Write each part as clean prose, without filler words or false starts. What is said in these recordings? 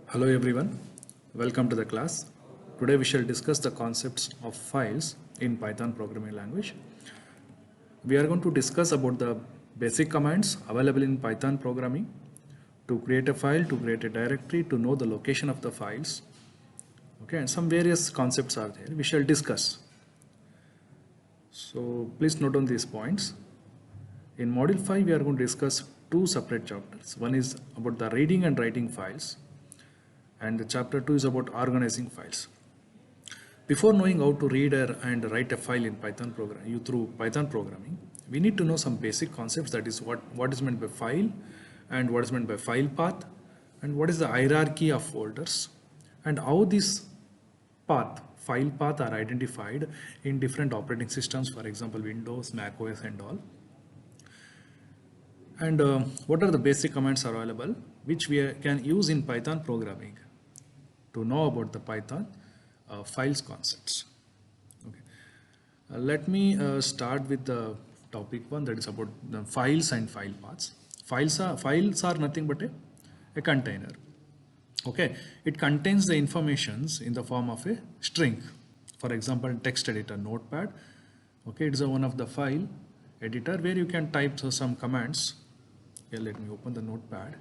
Hello everyone, welcome to the class. Today we shall discuss the concepts of files in Python programming language. We are going to discuss about the basic commands available in Python programming to create a file, to create a directory, to know the location of the files. Okay, and some various concepts are there. We shall discuss. So please note on these points. In module 5 we are going to discuss two separate chapters. One is about the reading and writing files, and the chapter 2 is about organizing files. Before knowing how to read and write a file in Python through Python programming, we need to know some basic concepts. That is what is meant by file, and what is meant by file path, and what is the hierarchy of folders, and how this file path are identified in different operating systems, for example Windows, Mac OS and all. And what are the basic commands available which we can use in Python programming to know about the Python files concepts. Okay. Let me start with the topic 1, that is about the files and file paths. Files are nothing but a container. Okay, it contains the informations in the form of a string. For example, text editor, Notepad. Okay, it's one of the file editor where you can type some commands. Here, let me open the Notepad.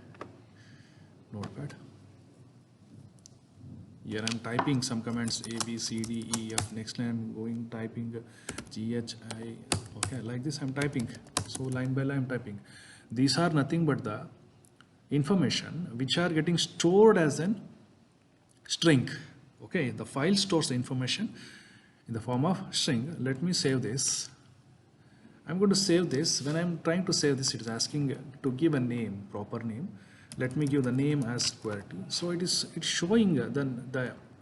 Here I'm typing some commands A, B, C, D, E, F. Next line I'm going typing G, H, I. Okay, like this I'm typing. So line by line I'm typing. These are nothing but the information which are getting stored as an string. Okay, the file stores the information in the form of string. Let me save this. I'm going to save this. When I'm trying to save this, it is asking to give a name, proper name. Let me give the name as QWERTY. So it's showing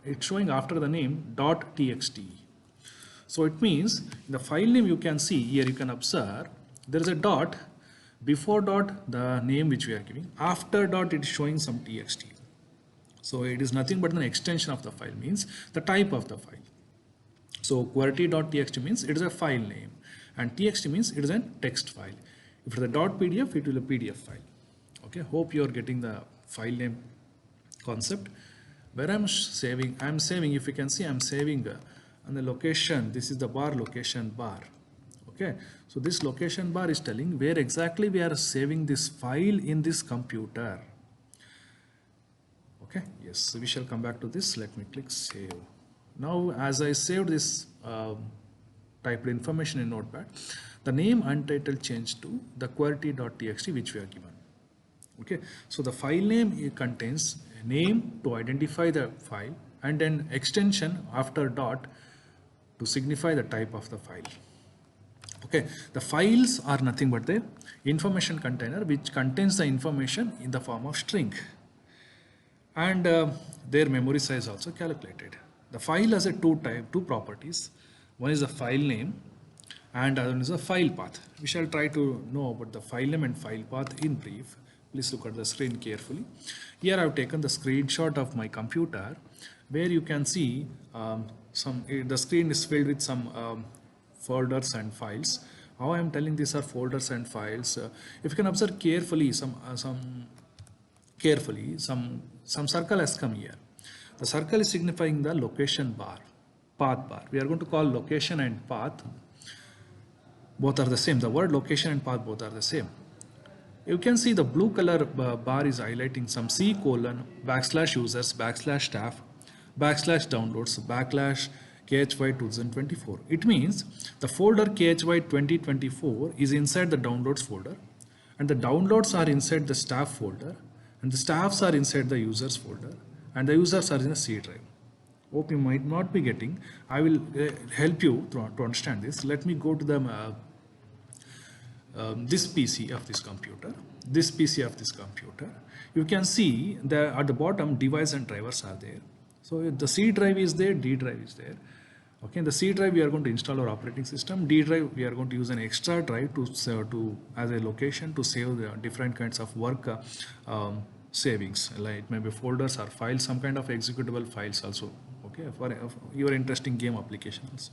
it's showing after the name .txt. So it means the file name, you can see here, you can observe there is a dot before dot the name which we are giving, after dot it is showing some txt. So it is nothing but an extension of the file, means the type of the file. So QWERTY.txt means it is a file name, and txt means it is a text file. If it is a .pdf, it will be a PDF file. Okay, hope you are getting the file name concept. Where I'm saving, if you can see, I'm saving on the location. This is the bar, location bar. Okay, so this location bar is telling where exactly we are saving this file in this computer. Okay, yes, so we shall come back to this. Let me click save. Now as I saved this typed information in Notepad, the name untitled changed to the QWERTY.txt which we are given. Okay, so the file name contains a name to identify the file, and then extension after dot to signify the type of the file. Okay, the files are nothing but the information container which contains the information in the form of string, and their memory size also calculated. The file has a two properties. One is the file name and other one is the file path. We shall try to know about the file name and file path in brief. Please look at the screen carefully. Here I have taken the screenshot of my computer where you can see the screen is filled with some folders and files. How I am telling these are folders and files. If you can observe carefully, some circle has come here. The circle is signifying the location bar, path bar. We are going to call location and path. Both are the same. The word location and path both are the same. You can see the blue color bar is highlighting some C:\users, /staff, /downloads, /KHY 2024. It means the folder KHY 2024 is inside the downloads folder, and the downloads are inside the staff folder, and the staffs are inside the users folder, and the users are in a C drive. Hope you might not be getting. I will help you to understand this. Let me go to the this PC of this computer. You can see that at the bottom device and drivers are there. So the C drive is there, D drive is there. Okay, in the C drive we are going to install our operating system. D drive we are going to use an extra drive to as a location to save the different kinds of work savings, like it may be folders or files, some kind of executable files also. Okay, for your interesting game applications.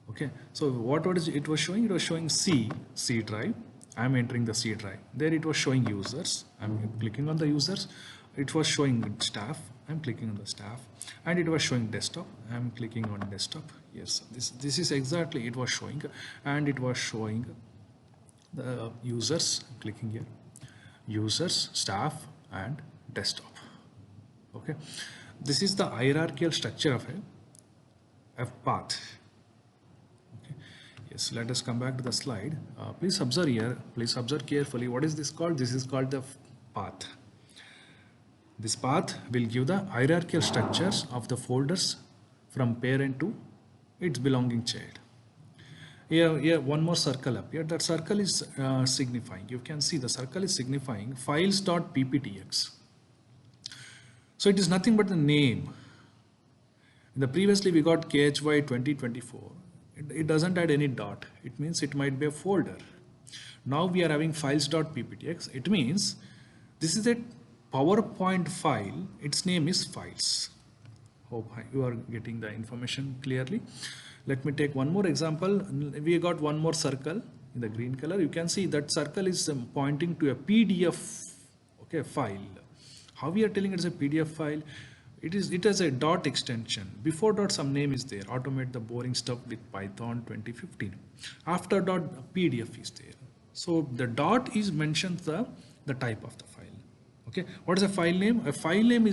Okay, so what is it was showing? It was showing C drive, I'm entering the C drive. There it was showing users. I'm clicking on the users. It was showing staff. I'm clicking on the staff, and it was showing desktop. I'm clicking on desktop. Yes, this is exactly it was showing, and it was showing the users. I'm clicking here, users, staff, and desktop. Okay, this is the hierarchical structure of a path. Okay. Yes, let us come back to the slide. Please observe here. Please observe carefully. What is this called? This is called the path. This path will give the hierarchical structures of the folders from parent to its belonging child. Here one more circle up here. That circle is signifying. You can see the circle is signifying files.pptx. So it is nothing but the name. In the previously we got KHY 2024. It doesn't add any dot. It means it might be a folder. Now we are having files.pptx. It means this is a PowerPoint file. Its name is files. Hope you are getting the information clearly. Let me take one more example. We got one more circle in the green color. You can see that circle is pointing to a PDF, okay, file. How we are telling it is a PDF file? It has a dot extension. Before dot some name is there. Automate the boring stuff with Python 2015. After dot PDF is there. So the dot is mentions the type of the file. Okay. What is a file name? A file name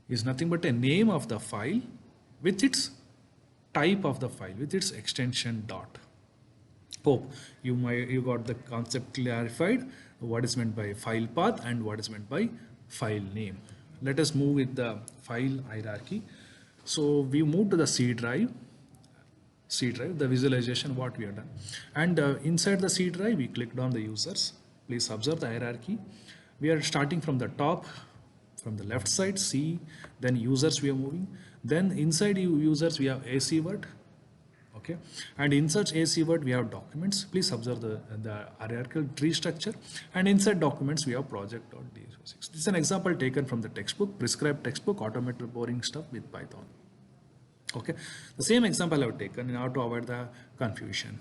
is nothing but a name of the file with its type of the file, with its extension dot. Hope you got the concept clarified, what is meant by file path and what is meant by file name. Let us move with the file hierarchy. So we move to the C drive, the visualization what we have done. And inside the C drive, we clicked on the users. Please observe the hierarchy. We are starting from the top, from the left side, C, then users we are moving. Then inside users we have AC word, okay, and inside AC word we have documents. Please observe the hierarchical tree structure, and inside documents we have project.dsx. This is an example taken from the textbook, prescribed textbook, automated boring stuff with Python. Okay, the same example I have taken in order to avoid the confusion.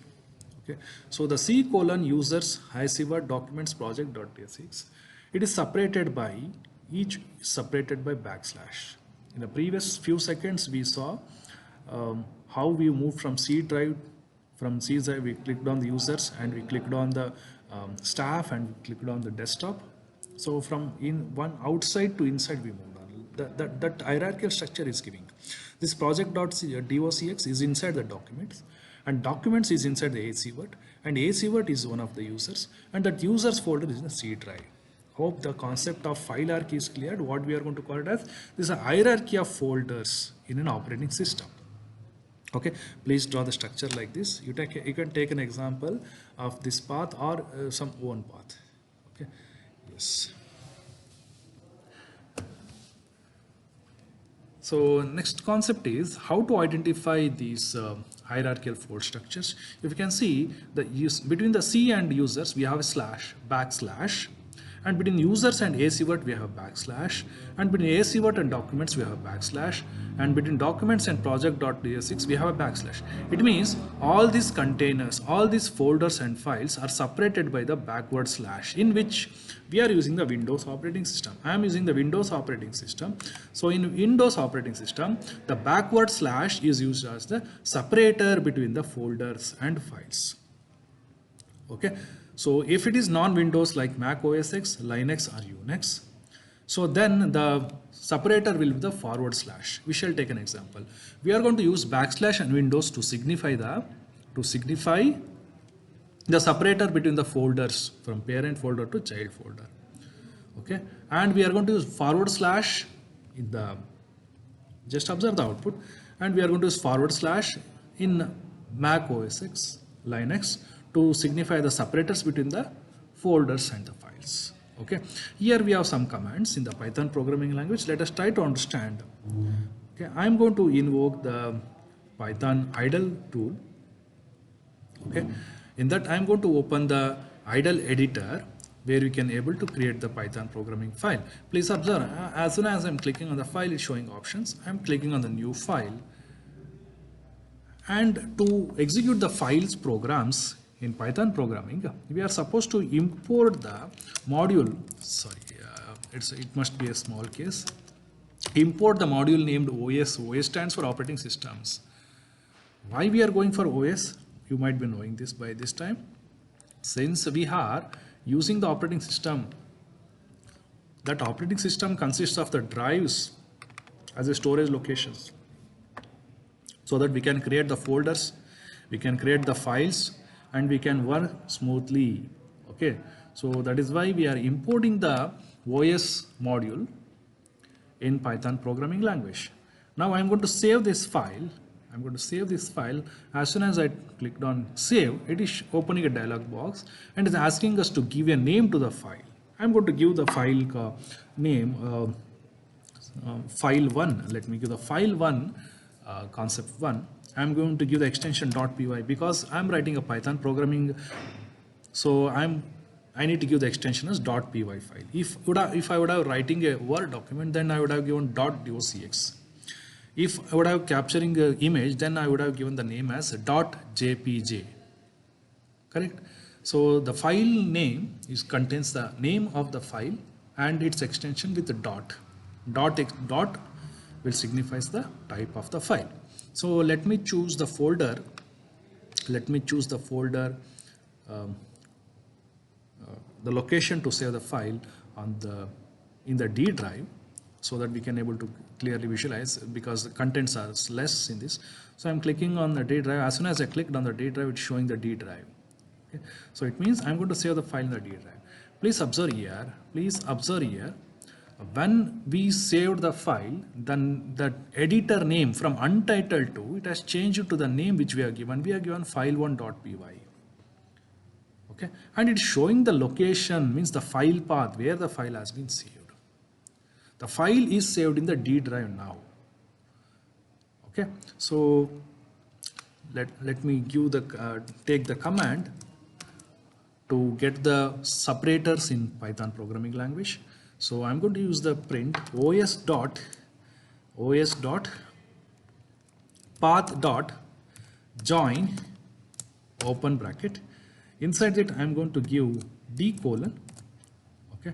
Okay, so the C colon users AC word documents project.dsx. It is separated by each separated by backslash. In the previous few seconds, we saw how we moved from C drive. From C drive, we clicked on the users and we clicked on the staff and we clicked on the desktop. So from one outside to inside, we moved on. That hierarchical structure is giving. This project.docx is inside the documents, and documents is inside the AC word, and AC word is one of the users, and that users folder is in the C drive. Hope the concept of file hierarchy is cleared. What we are going to call it as, this is a hierarchy of folders in an operating system. Okay, please draw the structure like this. You can take an example of this path or some own path. Okay, yes. So next concept is how to identify these hierarchical folder structures. If you can see between the C and users we have a slash, backslash. And between users and AC word we have backslash, and between AC word and documents we have backslash, and between documents and project.dsx we have a backslash. It means all these containers, all these folders and files are separated by the backward slash, in which we are using the Windows operating system. I am using the Windows operating system. So in Windows operating system, the backward slash is used as the separator between the folders and files. Okay. So if it is non-Windows like Mac OS X, Linux or Unix, so then the separator will be the forward slash. We shall take an example. We are going to use backslash and Windows to signify the separator between the folders from parent folder to child folder. Okay, and we are going to use forward slash in the, just observe the output, and we are going to use forward slash in Mac OS X, Linux, to signify the separators between the folders and the files. Okay, here we have some commands in the Python programming language. Let us try to understand. Okay, I am going to invoke the Python idle tool. Okay, in that I am going to open the idle editor where we can able to create the Python programming file. Please observe, as soon as I am clicking on the file, it's showing options. I am clicking on the new file, and to execute the files programs, in Python programming, we are supposed to import the module. Sorry, it must be a small case. Import the module named OS. OS stands for operating systems. Why we are going for OS? You might be knowing this by this time. Since we are using the operating system, that operating system consists of the drives as a storage locations, so that we can create the folders, we can create the files, and we can work smoothly. Okay, so that is why we are importing the OS module in Python programming language. Now I'm going to save this file. I'm going to save this file. As soon as I clicked on save, it is opening a dialog box and is asking us to give a name to the file. I'm going to give the file name file1. Let me give the file1 concept1. I'm going to give the extension .py because I'm writing a Python programming, so I need to give the extension as .py file. If I would have writing a Word document, then I would have given .docx. If I would have capturing an image, then I would have given the name as .jpg. Correct? So the file name contains the name of the file and its extension with the dot. Dot will signifies the type of the file. So let me choose the folder. Let me choose the folder, the location to save the file in the D drive, so that we can able to clearly visualize, because the contents are less in this. So I'm clicking on the D drive. As soon as I clicked on the D drive, it's showing the D drive. Okay. So it means I'm going to save the file in the D drive. Please observe here. When we saved the file, then the editor name from untitled to, it has changed to the name which we are given. We are given file1.py. Okay, and it's showing the location, means the file path where the file has been saved. The file is saved in the D drive now. Okay, so let me give the take the command to get the separators in Python programming language. So I'm going to use the print os dot path dot join open bracket. Inside it I'm going to give d colon, okay,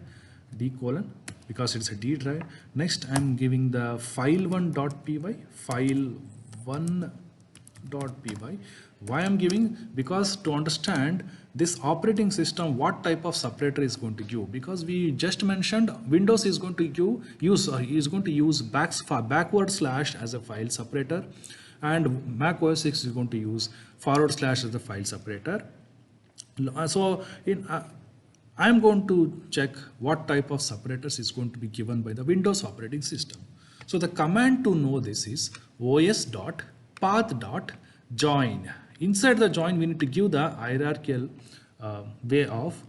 d colon, because it's a D drive. Next I'm giving the file1.py, file1.py. Why I'm giving? Because to understand this operating system, what type of separator is going to give, because we just mentioned Windows is going to use backward slash as a file separator, and Mac OS X is going to use forward slash as a file separator. So I'm going to check what type of separators is going to be given by the Windows operating system. So the command to know this is os.path.join. Inside the join, we need to give the hierarchical way of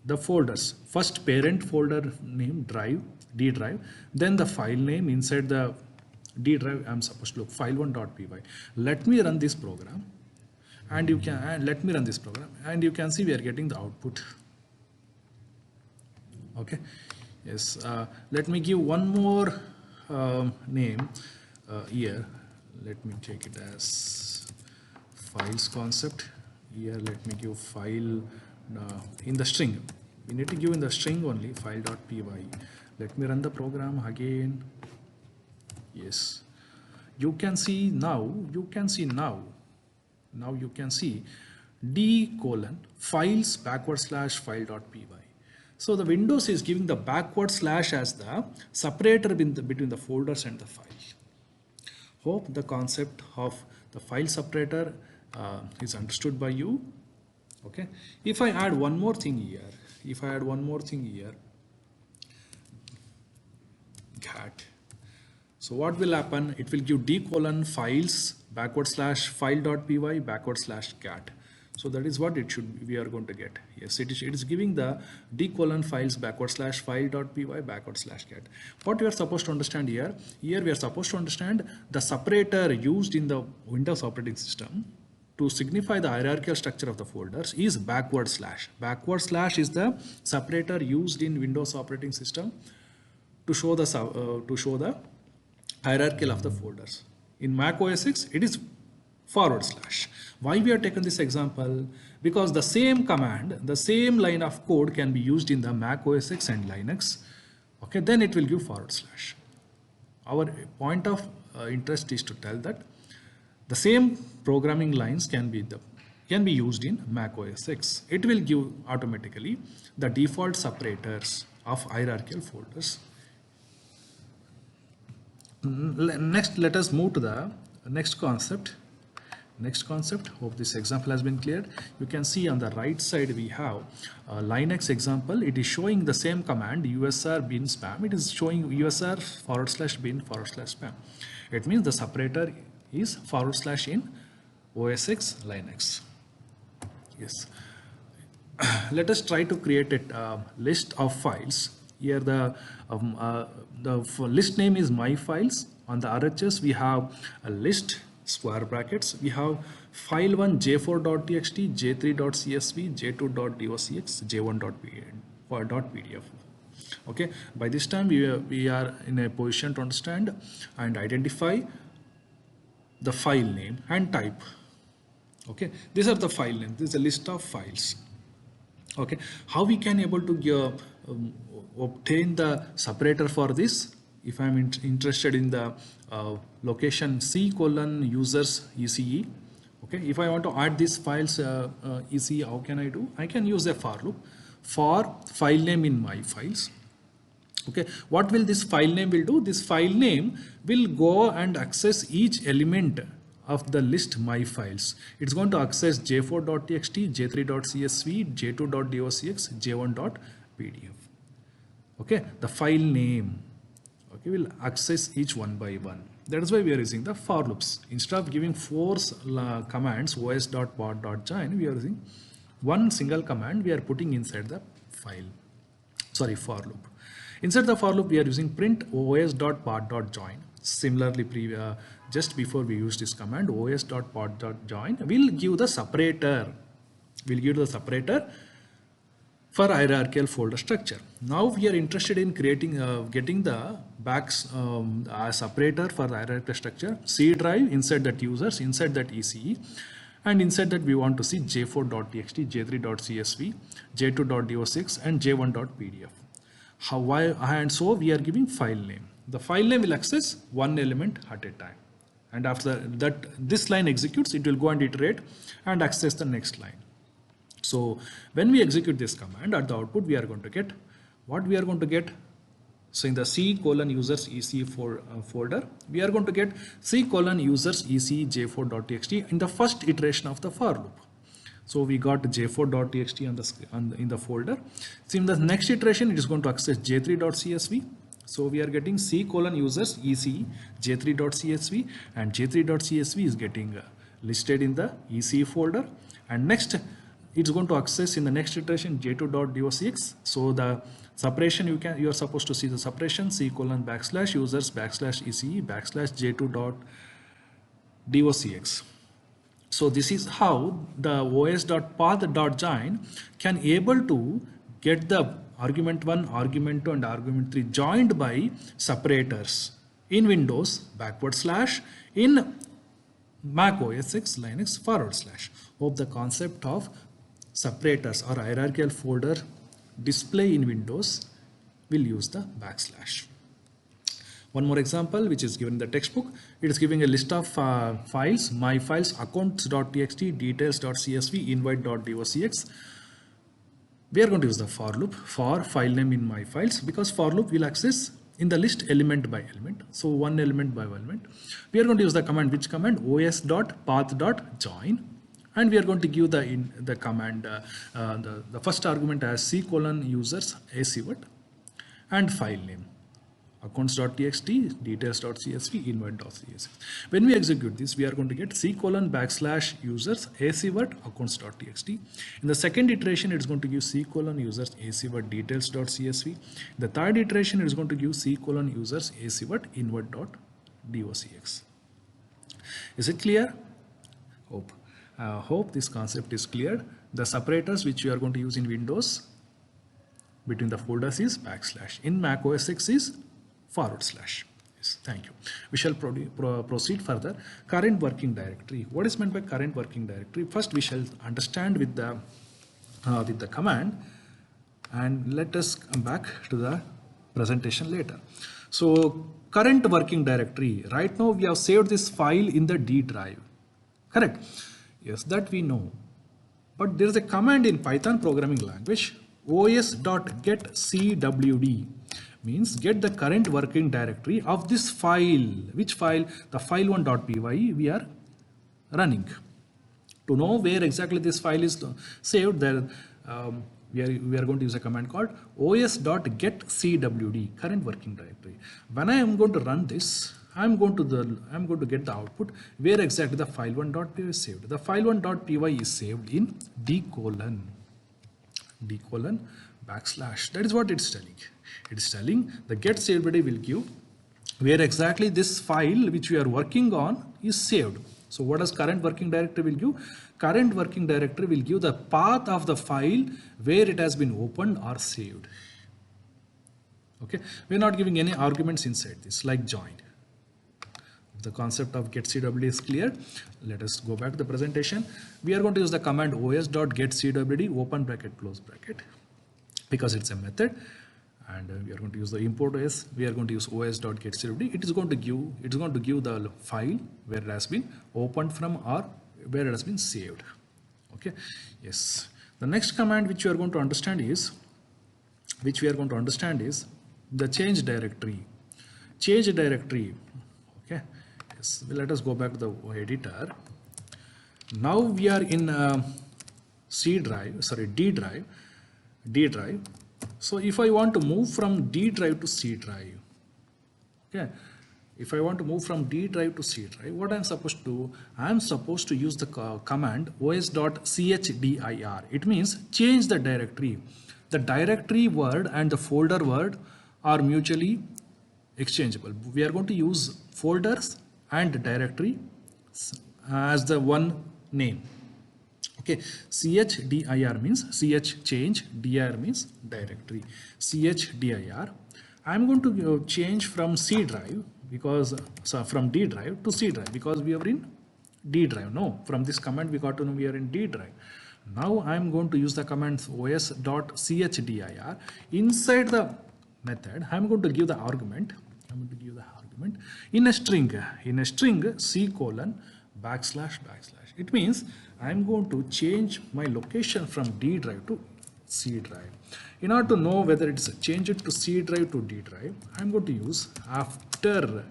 the folders. First parent folder name drive, D drive, then the file name. Inside the D drive, I'm supposed to look file1.py. Let me run this program, and you can see we are getting the output. Okay, yes. Let me give one more name here. Let me take it as files concept. Here let me give file in the string. We need to give in the string only file.py. Let me run the program again. Yes, you can see now. Now you can see d colon files backward slash file.py. So the Windows is giving the backward slash as the separator between the folders and the file. Hope the concept of the file separator is understood by you. Okay. If I add one more thing here, cat. So what will happen? It will give d colon files backward slash file.py backward slash cat. So that is what we are going to get. Yes, it is giving the d colon files backward slash file.py backward slash cat. What we are supposed to understand here we are supposed to understand the separator used in the Windows operating system to signify the hierarchical structure of the folders is backward slash. Backward slash is the separator used in Windows operating system to show the hierarchical of the folders. In Mac OS X, it is forward slash. Why we have taken this example? Because the same command, the same line of code can be used in the Mac OS X and Linux. Okay, then it will give forward slash. Our point of interest is to tell that the same programming lines can be used in Mac OS X. It will give automatically the default separators of hierarchical folders. Next, let us move to the next concept. Hope this example has been cleared. You can see on the right side we have a Linux example. It is showing the same command usr bin spam. It is showing usr /bin /spam. It means the separator is / in OS X Linux. Yes. Let us try to create a list of files. Here the list name is my files. On the RHS we have a list square brackets. We have file1 j4.txt, j3.csv, j2.docx, j1.pdf. Okay, by this time we are in a position to understand and identify the file name and type. Okay, these are the file names. This is a list of files. Okay, how we can able to obtain the separator for this? If I am interested in the location c:users ece, okay, if I want to add these files ece, how can I do? I can use a for loop for file name in my files. Okay, what will this file name will do? This file name will go and access each element of the list my files. It's going to access j4.txt, j3.csv, j2.docx, j1.pdf. Okay, the file name, okay, will access each one by one. That is why we are using the for loops. Instead of giving four commands os.path.join, we are using one single command we are putting inside the file. Sorry, for loop. Inside the for loop, we are using print os.path.join. Similarly, just before we use this command os.path.join, will give the separator. Will give the separator for hierarchical folder structure. Now we are interested in creating, getting the separator for the hierarchical structure. C drive, inside that users, inside that ECE, and inside that we want to see j4.txt, j3.csv, j2.docx, and j1.pdf. And so we are giving file name. The file name will access one element at a time. And after that, this line executes, it will go and iterate and access the next line. So when we execute this command, at the output we are going to get what we are going to get. So in the c:users ec folder, we are going to get c:users ec j4.txt in the first iteration of the for loop. So we got j4.txt in the folder. So in the next iteration, it is going to access j3.csv. So we are getting c:users ec j3.csv, and j3.csv is getting listed in the ec folder. And next, it's going to access in the next iteration j2.docx. So the separation you are supposed to see the separation c:\users \ece /j2.docx. So this is how the os.path.join can able to get the argument 1, argument 2, and argument 3 joined by separators in Windows / in Mac OS X Linux /. Hope the concept of separators or hierarchical folder display in Windows will use the /. One more example which is given in the textbook. It is giving a list of files, my files, accounts.txt, details.csv, invite.docx. We are going to use the for loop for file name in my files, because for loop will access in the list element by element. So one element by one element. We are going to use the command, which command? os.path.join. And we are going to give the command, the first argument as c:users acvert and file name. Accounts.txt, details.csv, invite.csv. When we execute this, we are going to get c:\users acvert accounts.txt. In the second iteration, it is going to give c:\users acvert details.csv. The third iteration, it is going to give c:\users acvert invite.docx. Is it clear? Hope this concept is clear. The separators which you are going to use in Windows between the folders is /. In Mac OS X is /. Yes. Yes, thank you. We shall proceed further. Current working directory. What is meant by current working directory? First, we shall understand with the command, and let us come back to the presentation later. So, current working directory. Right now, we have saved this file in the D drive. Correct? Yes, that we know. But there is a command in Python programming language, os.getCwd, means get the current working directory of this file. Which file? The file1.py we are running. To know where exactly this file is saved, there we are going to use a command called os.getCwd, current working directory. When I am going to run this, I'm going to get the output where exactly the file1.py is saved. The file1.py is saved in d colon backslash. That is what it's telling. It's telling the get saved will give where exactly this file which we are working on is saved. So what does current working directory will give? Current working directory will give the path of the file where it has been opened or saved. Okay, we're not giving any arguments inside this like join. The concept of getCwd is clear. Let us go back to the presentation. We are going to use the command os.getCwd open bracket close bracket because it's a method, and we are going to use the import os. We are going to use os.getCwd. It is going to give the file where it has been opened from or where it has been saved. Okay. Yes. The next command which we are going to understand is the change directory. Change directory. Okay. Yes. Let us go back to the editor. Now we are in D drive. So if I want to move from D drive to C drive, okay, if I want to move from D drive to C drive, what I'm supposed to do? I'm supposed to use the command os.chdr. It means change the directory. The directory word and the folder word are mutually exchangeable. We are going to use folders and directory as the one name. Okay, chdr means ch change, dir means directory. Chdr. I'm going to change from C drive because from D drive to C drive because we are in D drive. No, from this command we got to know we are in D drive. Now I'm going to use the command os.chdr. Inside the method, I'm going to give the argument. In a string C colon backslash. It means I'm going to change my location from D drive to C drive. In order to know whether it's changed to C drive to D drive, I'm going to use after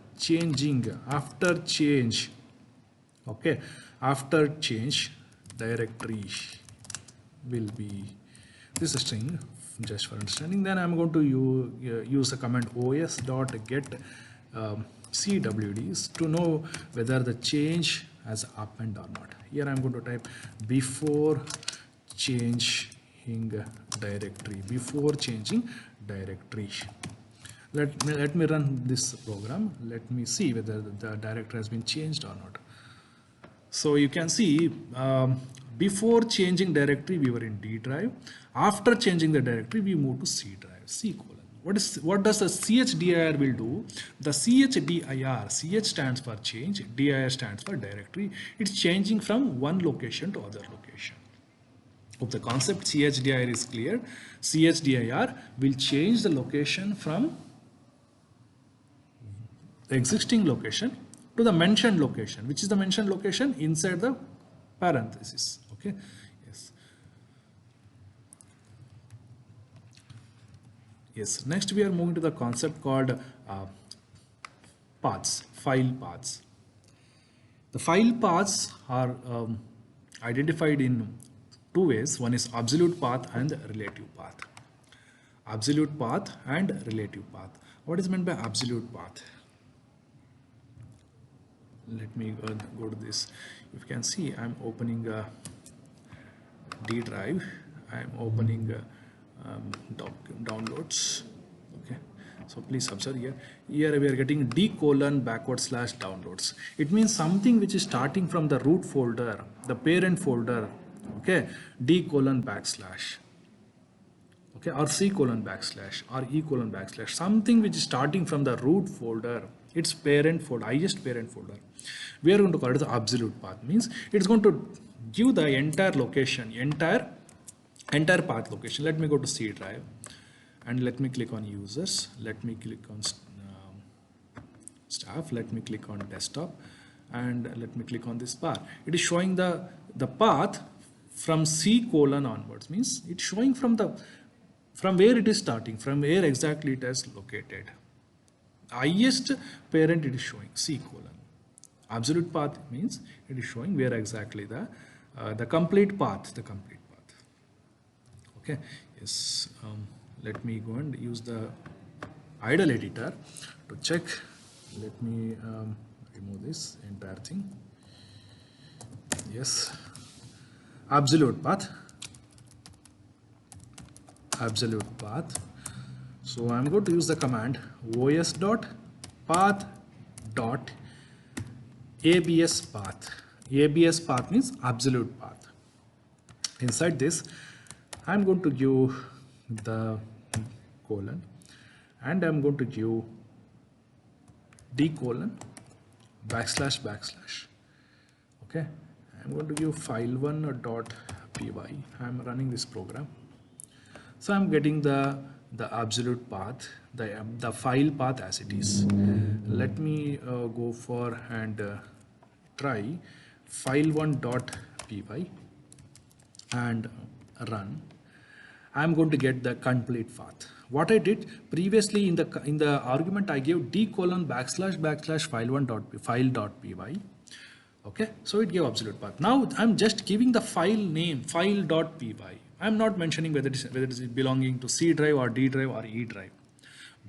change directory will be this string, just for understanding. Then I'm going to use the command os.get.cwds to know whether the change has happened or not. Here I'm going to type before changing directory. Let me run this program. Let me see whether the directory has been changed or not. So you can see before changing directory we were in D drive. After changing the directory we moved to C drive, C colon. What does the chdr will do? The chdr, ch stands for change, dir stands for directory. It's changing from one location to other location. Hope the concept chdr is clear. Chdr will change the location from the existing location to the mentioned location. Which is the mentioned location? Inside the parenthesis. Okay. Yes, next we are moving to the concept called paths, file paths. The file paths are identified in two ways. One is absolute path and relative path. Absolute path and relative path. What is meant by absolute path? Let me go to this. You can see I'm opening D drive. I'm opening downloads. Okay, so please observe here we are getting d colon / downloads. It means something which is starting from the root folder, the parent folder. Okay, d colon /. okay, or C colon backslash or E colon backslash, something which is starting from the root folder, its parent folder, highest parent folder. We are going to call it the absolute path. Means it's going to give the entire location, entire path location. Let me go to C drive and let me click on users. Let me click on staff. Let me click on desktop and let me click on this bar. It is showing the path from C colon onwards. Means it's showing from where it is starting, from where exactly it is located. Highest parent it is showing C colon. Absolute path means it is showing where exactly the complete path, okay. Yes, let me go and use the idle editor to check. Let me remove this entire thing. Yes, absolute path. So I'm going to use the command os.path.abs path. ABS path means absolute path. Inside this, I'm going to give the colon and I'm going to give D colon backslash. Okay, I'm going to give file1 dot py. I'm running this program. So I'm getting the absolute path, the file path as it is. Let me go for and try file1.py and run. I'm going to get the complete path. What I did previously in the argument, I gave D colon backslash file1.py. Okay, so it gave absolute path. Now I'm just giving the file name file.py. I'm not mentioning whether it is belonging to C drive or D drive or E drive.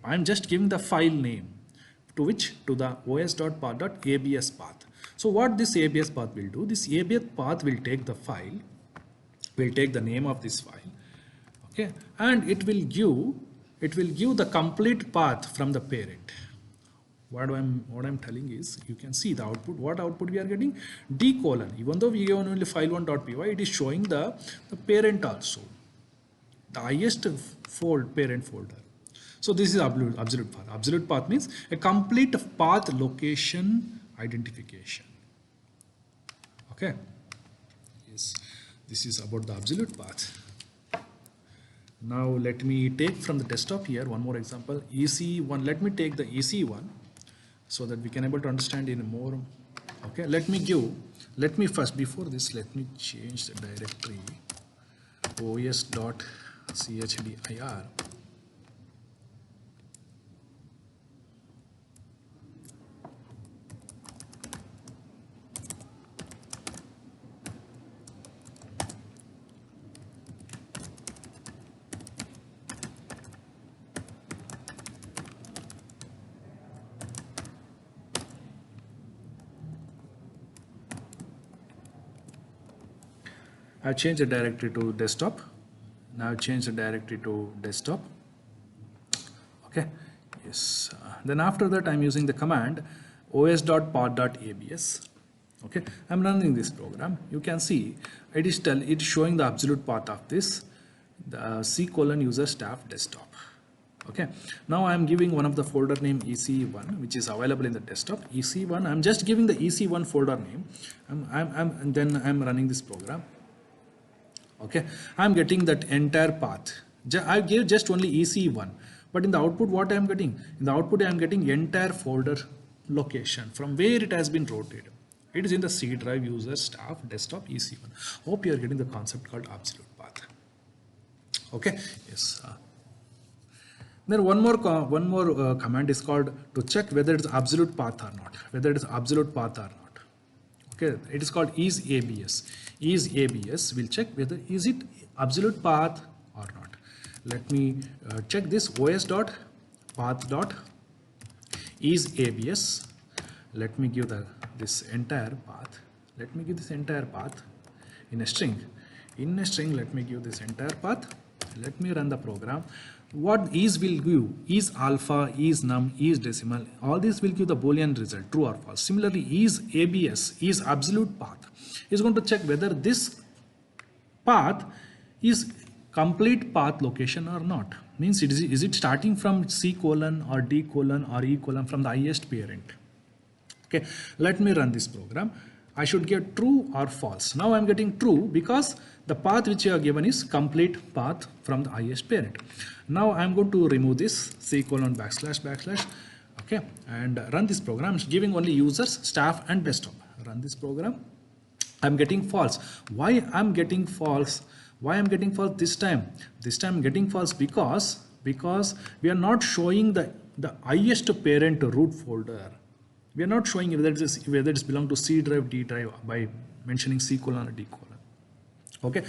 I'm just giving the file name to the os.path.abs path. So what this abs path will do, this abs path will take the file, will take the name of this file, okay, and it will give the complete path from the parent. What I'm telling is, you can see the output. What output we are getting? D colon. Even though we give only file1.py, it is showing the parent also, the highest parent folder. So this is absolute path. Absolute path means a complete path location identification. Okay. Yes, this is about the absolute path. Now let me take from the desktop here one more example. EC1. Let me take the EC1 so that we can able to understand in more. Okay. Let me first, before this, let me change the directory os.chdr. I've changed the directory to desktop. Now I've changed the directory to desktop. Okay. Yes. Then after that, I'm using the command os.path.abs. Okay. I'm running this program. You can see it is showing the absolute path of this, the C colon user staff desktop. Okay. Now I'm giving one of the folder name EC1, which is available in the desktop. EC1. I'm just giving the EC1 folder name. And then I'm running this program. Okay, I'm getting that entire path. I gave just only EC1, but in the output, what I'm getting? In the output, I'm getting entire folder location from where it has been rotated. It is in the C drive user staff desktop EC1. Hope you are getting the concept called absolute path. Okay, yes. Then one more command is called to check whether it's absolute path or not. Okay, it is called isAbs. IsAbs will check whether is it absolute path or not. Let me check this os.path.isAbs. Let me give this entire path. Let me give this entire path in a string. In a string, let me give this entire path. Let me run the program. What is will give is alpha, is num, is decimal. All this will give the Boolean result, true or false. Similarly, is ABS, is absolute path, is going to check whether this path is complete path location or not. Means is it starting from C colon or D colon or E colon from the highest parent. Okay, let me run this program. I should get true or false. Now I'm getting true because the path which you have given is complete path from the highest parent. Now I'm going to remove this C colon backslash backslash. Okay, and run this program, giving only users, staff and desktop. Run this program. I'm getting false. Why I'm getting false? Why I'm getting false this time? This time I'm getting false because we are not showing the highest parent root folder. We are not showing whether it belong to C drive, D drive by mentioning C colon or D colon. Okay,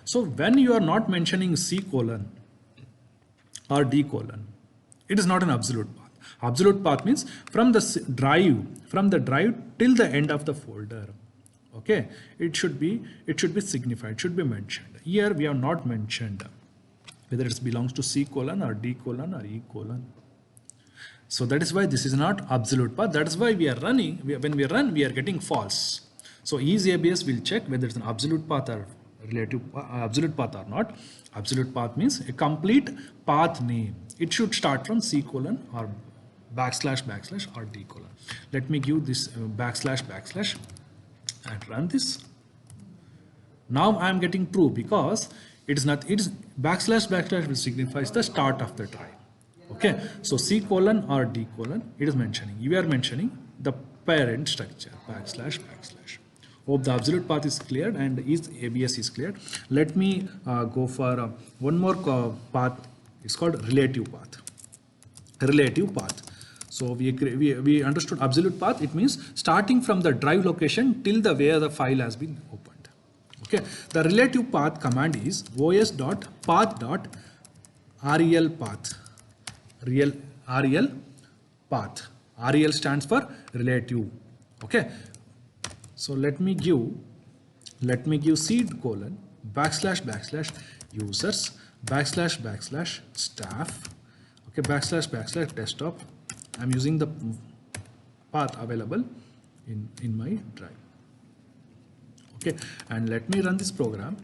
so when you are not mentioning C colon or D colon, it is not an absolute path. Absolute path means from the drive till the end of the folder. Okay, it should be signified, it should be mentioned. Here we have not mentioned whether it belongs to C colon or D colon or E colon. So that is why this is not absolute path. That is why we are running. When we run, we are getting false. So EasyABS will check whether it's an absolute path or relative absolute path or not. Absolute path means a complete path name. It should start from C colon or backslash backslash or D colon. Let me give this backslash backslash and run this. Now I am getting true because it is backslash backslash which signifies the start of the drive. Okay, so C colon or D colon, it is mentioning. You are mentioning the parent structure backslash backslash. Hope the absolute path is cleared and ABS is cleared. Let me go for one more path. It's called relative path. Relative path. So we understood absolute path. It means starting from the drive location till the where the file has been opened. Okay, the relative path command is os.path.rel path. Rel path. Rel stands for relative. Okay, so let me give seed colon backslash backslash users backslash backslash staff. Okay, backslash backslash desktop. I'm using the path available in my drive. Okay, and let me run this program.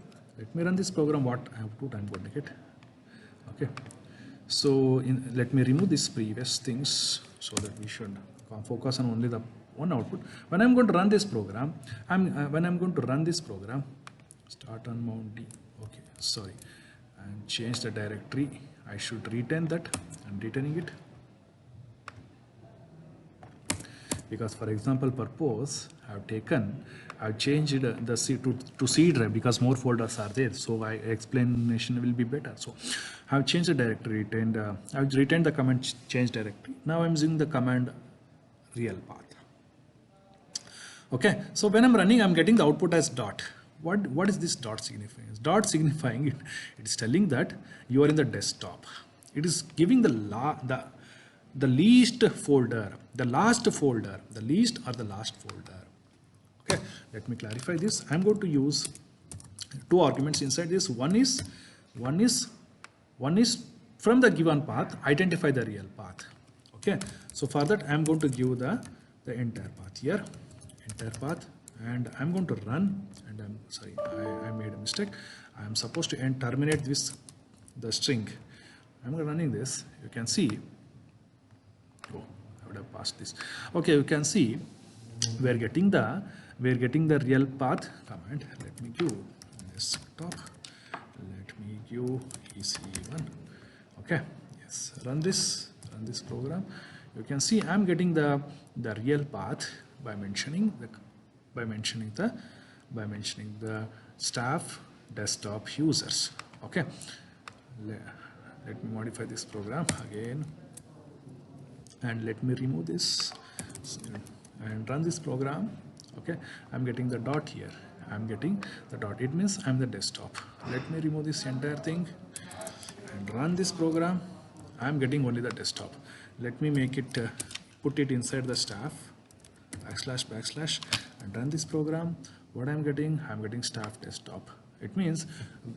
What output I'm going to get. Okay, so let me remove these previous things so that we should focus on only the one output. When I'm going to run this program, start on mount D. Okay, sorry, and change the directory. I should retain that. I'm retaining it because, for example, purpose I've changed the C to C drive because more folders are there. So explanation will be better. So I've changed the directory and I've retained the command change directory. Now I'm using the command real path. Okay, so when I'm running, I'm getting the output as dot. What is this dot signifying? Dot signifying it is telling that you are in the desktop. It is giving the least folder, the last folder, the least or the last folder. Okay, let me clarify this. I'm going to use two arguments inside this. One is from the given path, identify the real path. Okay, so for that I'm going to give the entire path here, entire path, and I'm going to run. And I'm sorry, I made a mistake. I'm supposed to terminate this the string. I'm running this. You can see. Oh, I would have passed this. Okay, you can see we're getting the real path command. Let me give desktop. Let me give EC1. Okay, yes, run this program. You can see I'm getting the real path by mentioning the staff desktop users. Okay, let me modify this program again and let me remove this and run this program. Okay, I'm getting the dot here. I'm getting the dot. It means I'm the desktop. Let me remove this entire thing and run this program. I'm getting only the desktop. Let me make it put it inside the staff backslash and run this program. What I'm getting staff desktop. It means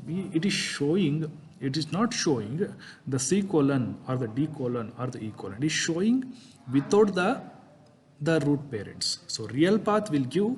it is not showing the C colon or the D colon or the E colon. It is showing without the root parents. So real path will give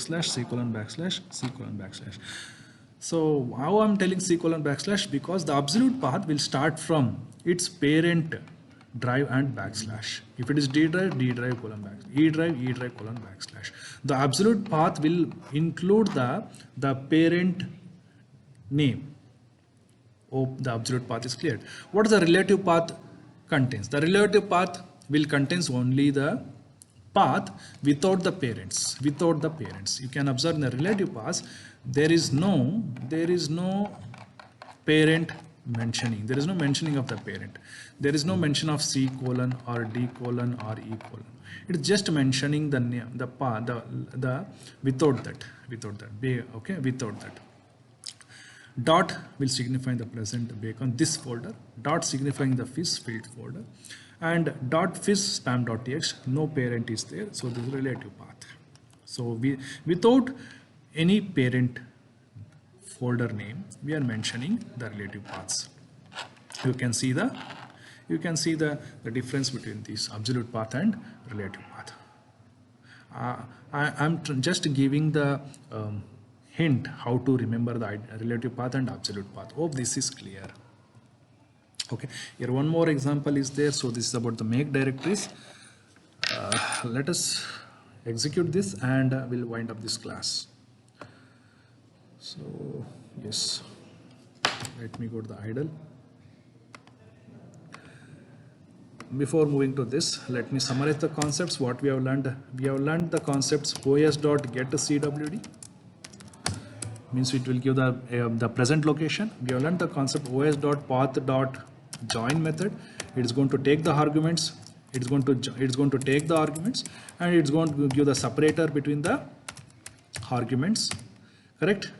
backslash, C colon backslash, C colon backslash. So how I'm telling C colon backslash? Because the absolute path will start from its parent drive and backslash. If it is D drive colon backslash, E drive colon backslash. The absolute path will include the parent name. the absolute path is cleared. What is the relative path contains? The relative path will contains only the path without the parents. Without the parents, you can observe in the relative path there is no parent mentioning. There is no mentioning of the parent. There is no mention of C colon or D colon or E colon. It is just mentioning the name, the path, the without that. Okay, without that. Dot will signify the present bacon, this folder. Dot signifying the fish field folder. And dot fish spam.txt, no parent is there, so this is relative path. So without any parent folder name, we are mentioning the relative paths. You can see the difference between this absolute path and relative path. I'm just giving the hint how to remember the relative path and absolute path. Hope this is clear. Okay, here one more example is there. So this is about the make directories. Let us execute this and we'll wind up this class. So yes, let me go to the idle. Before moving to this, let me summarize the concepts. What we have learned. We have learned the concepts os.getCWD, means it will give the present location. We have learned the concept os.path.join method. It is going to take the arguments. It's going to take the arguments and it's going to give the separator between the arguments. Correct?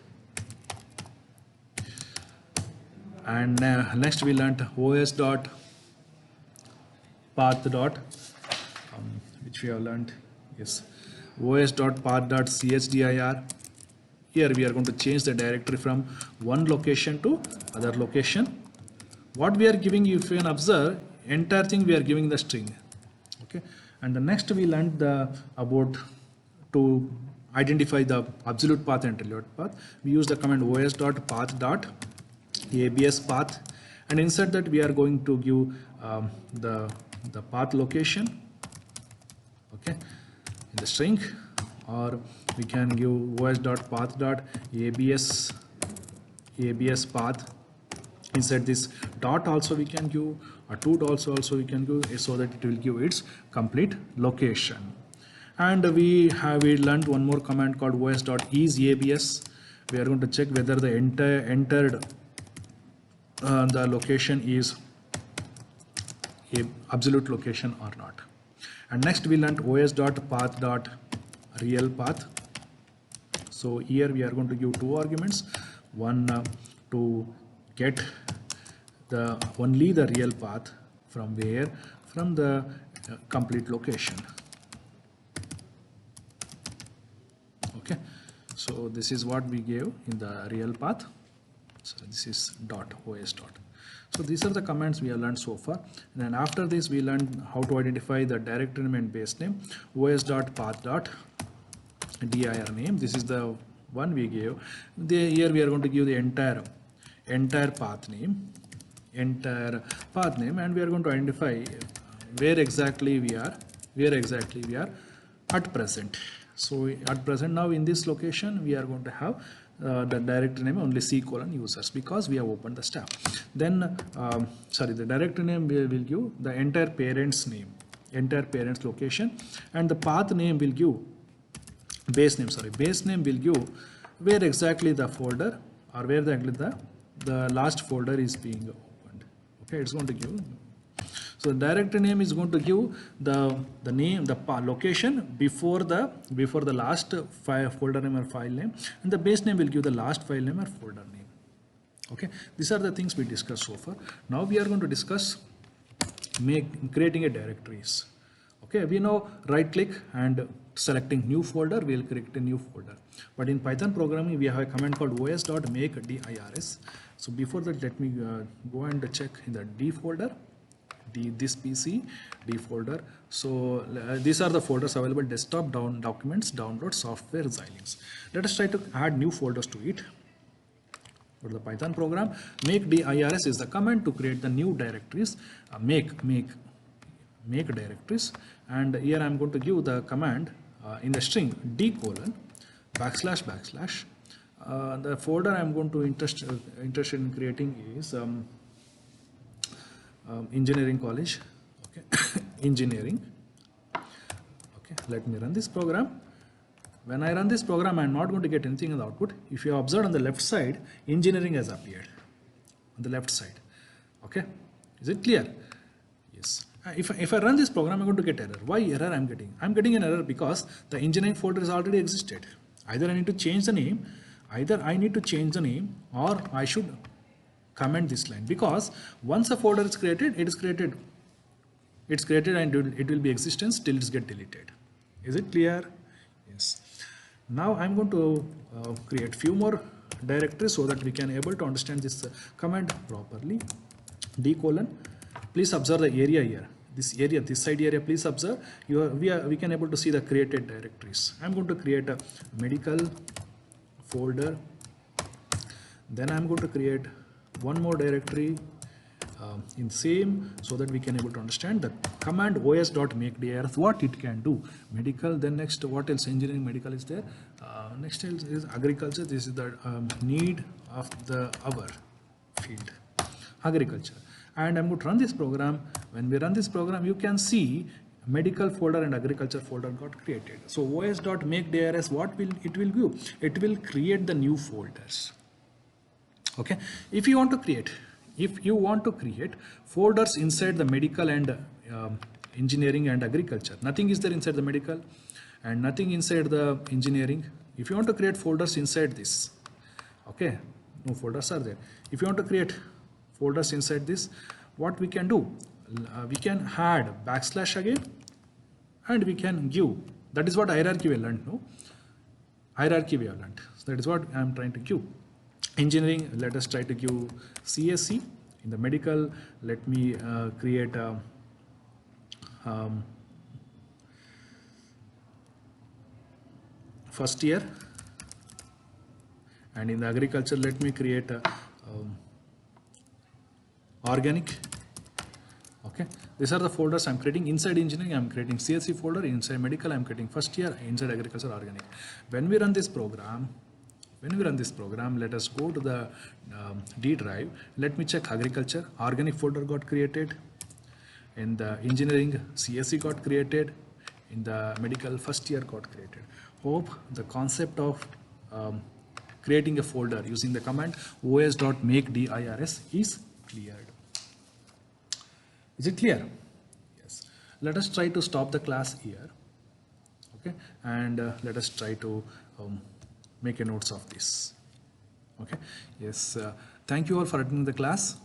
And next we learned os.path. Which we have learned. Yes, os.path.chdr. Here we are going to change the directory from one location to other location. What we are giving, if you can observe, entire thing we are giving the string. Okay, and the next we learned about to identify the absolute path and relative path. We use the command os.path.abspath, and inside that we are going to give the path location. Okay, in the string, or we can give os.path.abs path. Inside this dot also we can give, a two dots also we can give, so that it will give its complete location. And we learned one more command called os.isabs. We are going to check whether the entered the location is a absolute location or not. And next we learned os.path.realPath. So here we are going to give two arguments, one to get only the real path from where, from the complete location. Okay, so this is what we gave in the real path. So this is os. So these are the commands we have learned so far. And then after this we learned how to identify the directory name and base name. os.path.dir name, this is the one we gave. Here we are going to give the entire path name, and we are going to identify where exactly we are at present. So at present now in this location we are going to have the directory name only C colon users, because we have opened the stack. Then the directory name will give the entire parent's name, entire parent's location, and the path name will give base name will give where exactly the folder, or where the last folder is being opened. Okay, it's going to give. So directory name is going to give the name, the location before the last folder name or file name, and the base name will give the last file name or folder name. Okay, these are the things we discussed so far. Now we are going to discuss creating a directories. Okay, we know right click and selecting new folder, we will create a new folder. But in Python programming we have a command called os.makeDirs. So before that, let me go and check in the D folder. This PC D folder. So these are the folders available: desktop, documents, download, software, Xilinx. Let us try to add new folders to it. For the Python program, make dirs is the command to create the new directories. Make directories, and here I am going to give the command in the string d:\\\. The folder I'm going to interested in creating is engineering college. Okay, engineering. Okay, let me run this program. When I run this program, I'm not going to get anything in the output. If you observe on the left side, engineering has appeared on the left side. Okay, is it clear? Yes. If I run this program, I'm going to get error. Why error I'm getting? I'm getting an error because the engineering folder is already existed. Either I need to change the name, or I should comment this line, because once a folder is created, it's created and it will be existence till it's get deleted. Is it clear? Yes. Now I'm going to create few more directories so that we can able to understand this command properly. D colon. Please observe the area here. This area, this side area. Please observe. We can able to see the created directories. I'm going to create a medical folder. Then I'm going to create one more directory in same, so that we can able to understand the command os.makedir what it can do. Medical, then next what else? Engineering, medical is there. Next is agriculture. This is the need of the hour field, agriculture. And I'm going to run this program. When we run this program, you can see medical folder and agriculture folder got created. So os.makedir, what will it will do? It will create the new folders. Okay, if you want to create folders inside the medical and engineering and agriculture, nothing is there inside the medical and nothing inside the engineering. If you want to create folders inside this, okay, no folders are there. If you want to create folders inside this, what we can do? We can add backslash again, and we can give. That is what hierarchy we learned. No, hierarchy we have learned. So that is what I am trying to give. Engineering, let us try to give CSC. In the medical, let me create a first year, and in the agriculture, let me create a organic. Okay, these are the folders I'm creating. Inside engineering, I'm creating CSC folder. Inside medical, I'm creating first year. Inside agriculture, organic. When we run this program, let us go to the D drive. Let me check agriculture. Organic folder got created. In the engineering, CSC got created. In the medical, first year got created. Hope the concept of creating a folder using the command os.makedir is cleared. Is it clear? Yes. Let us try to stop the class here. Okay, and let us try to make a notes of this. Okay. Yes. Thank you all for attending the class.